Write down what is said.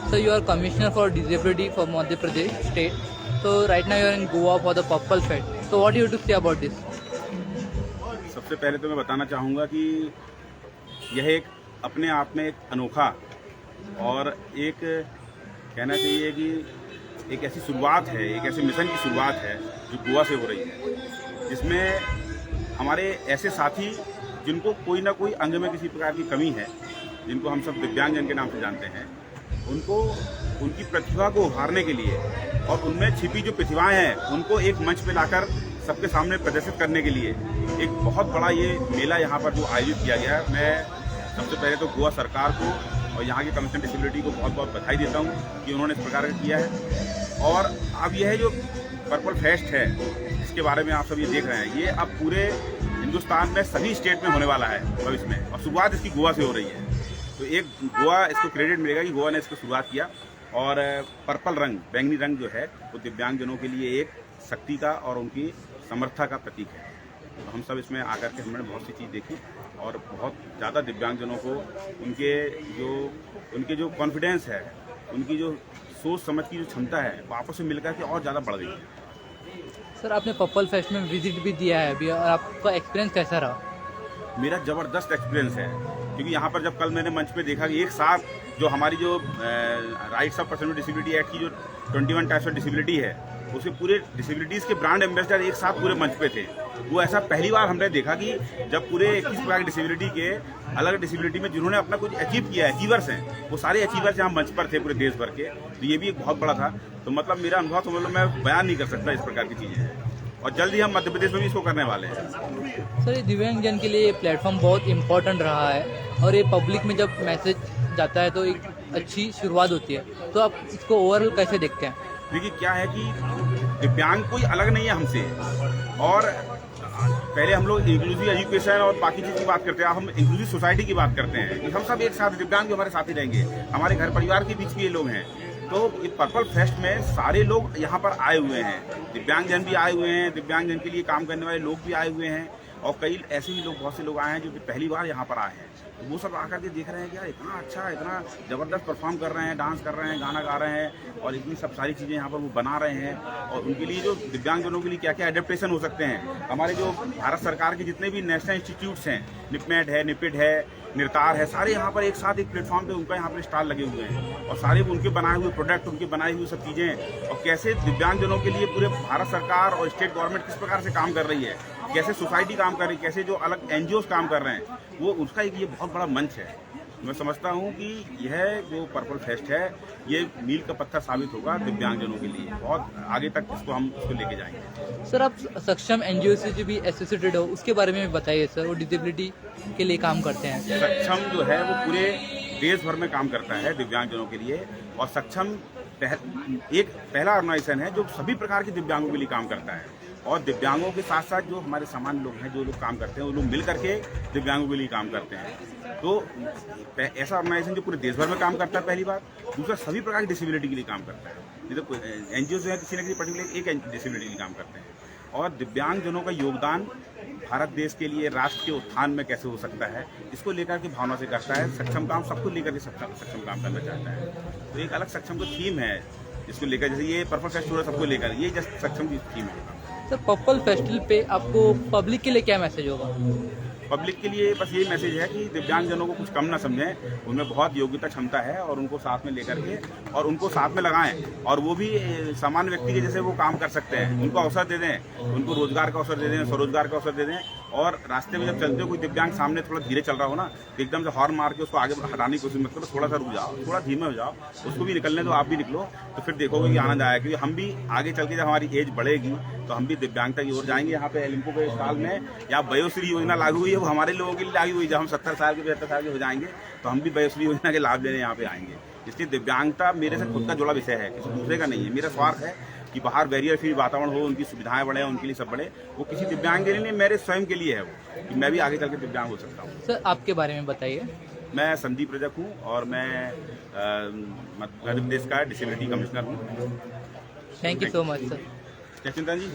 So you are commissioner for disability for Madhya Pradesh state. So right now you are in Goa for the Purple Fest. So what do you have to say about this? सबसे पहले तो मैं बताना चाहूँगा कि यह एक अपने आप में एक अनोखा और एक कहना चाहिए कि एक ऐसी शुरुआत है, एक ऐसे मिशन की शुरुआत है जो गोवा से हो रही है, जिसमें हमारे ऐसे साथी जिनको कोई ना कोई अंग में किसी प्रकार की कमी है, जिनको हम सब दिव्यांगजन के नाम से जानते हैं, उनको उनकी प्रतिभा को उभारने के लिए और उनमें छिपी जो प्रतिभाएं हैं उनको एक मंच पे लाकर सबके सामने प्रदर्शित करने के लिए एक बहुत बड़ा ये मेला यहाँ पर जो आयोजित किया गया है। मैं सबसे पहले तो गोवा सरकार को और यहाँ की कमीशन डिसेबिलिटी को बहुत बहुत बधाई देता हूँ कि उन्होंने इस प्रकार का किया है। और अब यह जो पर्पल फेस्ट है इसके बारे में आप सब ये देख रहे हैं, ये अब पूरे हिंदुस्तान में सभी स्टेट में होने वाला है भविष्य में, और शुरुआत इसकी गोवा से हो रही है। तो एक गोवा इसको क्रेडिट मिलेगा कि गोवा ने इसको शुरुआत किया। और पर्पल रंग, बैंगनी रंग जो है वो दिव्यांगजनों के लिए एक शक्ति का और उनकी समर्था का प्रतीक है। तो हम सब इसमें आकर के हमने बहुत सी चीज़ देखी और बहुत ज़्यादा दिव्यांगजनों को उनके जो कॉन्फिडेंस है, उनकी जो सोच समझ की जो क्षमता है वो आपस में मिलकर के और ज़्यादा बढ़ गई है। सर आपने पर्पल फेस्ट में विजिट भी दिया है अभी, और आपका एक्सपीरियंस कैसा रहा? मेरा ज़बरदस्त एक्सपीरियंस है, क्योंकि यहाँ पर जब कल मैंने मंच पे देखा कि एक साथ जो हमारी जो rights of person with disability act की जो 21 टाइप्स ऑफ डिसेबिलिटी है, उसके पूरे डिसेबिलिटीज़ के ब्रांड एम्बेसडर एक साथ पूरे मंच पे थे। वो ऐसा पहली बार हमने देखा कि जब पूरे 21 प्रकार की डिसेबिलिटी के अलग डिसेबिलिटी में जिन्होंने अपना कुछ अचीव किया है, अचीवर्स हैं, वो सारे अचीवर्स यहाँ मंच पर थे पूरे देश भर के। तो ये भी एक बहुत बड़ा था। तो मतलब मेरा अनुभव तो मतलब मैं बयान नहीं कर सकता इस प्रकार की चीज़ें हैं, और जल्द ही हम मध्य प्रदेश में भी इसको करने वाले हैं। सर ये दिव्यांगजन के लिए ये प्लेटफॉर्म बहुत इम्पोर्टेंट रहा है, और ये पब्लिक में जब मैसेज जाता है तो एक अच्छी शुरुआत होती है। तो आप इसको ओवरऑल कैसे देखते हैं? देखिए क्या है कि दिव्यांग कोई अलग नहीं है हमसे, और पहले हम लोग इंक्लूसिव एजुकेशन और बाकी चीज़ की बात करते हैं, अब हम इंक्लूसिव सोसाइटी की बात करते हैं कि हम सब एक साथ, दिव्यांग भी हमारे साथ ही रहेंगे, हमारे घर परिवार के बीच भी ये लोग हैं। तो ये पर्पल फेस्ट में सारे लोग यहाँ पर आए हुए हैं, दिव्यांगजन भी आए हुए हैं, दिव्यांगजन के लिए काम करने वाले लोग भी आए हुए हैं, और कई ऐसे भी लोग, बहुत से लोग आए हैं जो कि पहली बार यहाँ पर आए हैं। तो वो सब आकर के देख रहे हैं कि यार इतना अच्छा, इतना ज़बरदस्त परफॉर्म कर रहे हैं, डांस कर रहे हैं, गाना गा रहे हैं, और इतनी सब सारी चीज़ें यहाँ पर वो बना रहे हैं। और उनके लिए जो दिव्यांगजनों के लिए क्या क्या एडेप्टेशन हो सकते हैं, हमारे जो भारत सरकार के जितने भी नेशनल इंस्टीट्यूट्स हैं, निपमेड है, निपिड है, निर्तार है, सारे यहाँ पर एक साथ एक प्लेटफॉर्म पे उनका यहाँ पर स्टॉल लगे हुए हैं, और सारे उनके बनाए हुए प्रोडक्ट, उनकी बनाई हुई सब चीज़ें, और कैसे दिव्यांगजनों के लिए पूरे भारत सरकार और स्टेट गवर्नमेंट किस प्रकार से काम कर रही है, कैसे सोसाइटी काम कर रही है, कैसे जो अलग एनजीओ काम कर रहे हैं, वो उसका एक ये बहुत बड़ा मंच है। मैं समझता हूँ कि यह जो पर्पल फेस्ट है ये मील का पत्थर साबित होगा दिव्यांगजनों के लिए, बहुत आगे तक इसको हम उसको लेके जाएंगे। सर आप सक्षम एनजीओ से जो भी एसोसिएटेड हो उसके बारे में बताइए सर, वो डिसेबिलिटी के लिए काम करते हैं। सक्षम जो है वो पूरे देश भर में काम करता है दिव्यांगजनों के लिए, और सक्षम एक पहला ऑर्गेनाइजेशन है जो सभी प्रकार के दिव्यांगों के लिए काम करता है, और दिव्यांगों के साथ साथ जो हमारे सामान्य लोग हैं, जो लोग काम करते हैं, वो लोग मिल करके दिव्यांगों के लिए काम करते हैं। तो ऐसा ऑर्गेनाइजेशन जो पूरे देश भर में काम करता है पहली बार, दूसरा सभी प्रकार की डिसेबिलिटी के लिए काम करता है। नहीं तो एनजीओ जो है किसी न किसी पर्टिकुलर एक डिसेबिलिटी के लिए काम करते हैं, और दिव्यांगजनों का योगदान भारत देश के लिए, राष्ट्र के उत्थान में कैसे हो सकता है, इसको लेकर के भावना से करता है। सक्षम काम सबको लेकर के सक्षम काम करना चाहता है। तो एक अलग सक्षम का थीम है इसको लेकर, जैसे ये पर्पल फेस्ट हो रहा है सबको लेकर, ये जस्ट सक्षम की थीम है। सर पर्पल फेस्टिवल पे आपको पब्लिक के लिए क्या मैसेज होगा? पब्लिक के लिए बस यही मैसेज है कि दिव्यांगजनों को कुछ कम ना समझें, उनमें बहुत योग्यता क्षमता है, और उनको साथ में लेकर के और उनको साथ में लगाएं, और वो भी सामान्य व्यक्ति के जैसे वो काम कर सकते हैं, उनको अवसर दे दें, उनको रोजगार का अवसर दे दें, स्वरोजगार का अवसर दे दें। और रास्ते में जब चलते हो कोई दिव्यांग सामने थोड़ा धीरे चल रहा हो ना, तो एकदम से हॉर्न मार के उसको आगे हटाने की कोशिश मत करो, थोड़ा सा रुक जाओ, थोड़ा धीमे हो जाओ, उसको भी निकलने दो, आप भी निकलो, तो फिर देखोगे कि आनंद आएगा। क्योंकि हम भी आगे चल के जब हमारी एज बढ़ेगी तो हम भी दिव्यांगता की ओर जाएंगे। यहाँ पे एलिम्को के साल में या वयोश्री योजना लागू हुई है, वो हमारे लोगों के लिए लागू हुई। जब हम 70 साल के 75 साल के हो जाएंगे तो हम भी वयोश्री योजना के लाभ लेने यहाँ पे आएंगे। इसलिए दिव्यांगता मेरे से खुद का जुड़ा विषय है, किसी दूसरे का नहीं है। मेरा स्वार्थ है कि बाहर बैरियर फ्री वातावरण हो, उनकी सुविधाएं बढ़े, उनके लिए सब बढ़े। वो किसी दिव्यांग के लिए नहीं, मेरे स्वयं के लिए है वो, कि मैं भी आगे चल के दिव्यांग हो सकता हूँ। सर आपके बारे में बताइए। मैं संदीप रजक हूँ, और मैं मध्य प्रदेश का डिसेबिलिटी कमिश्नर हूँ। Thank you so much sir. क्या चिंता जी।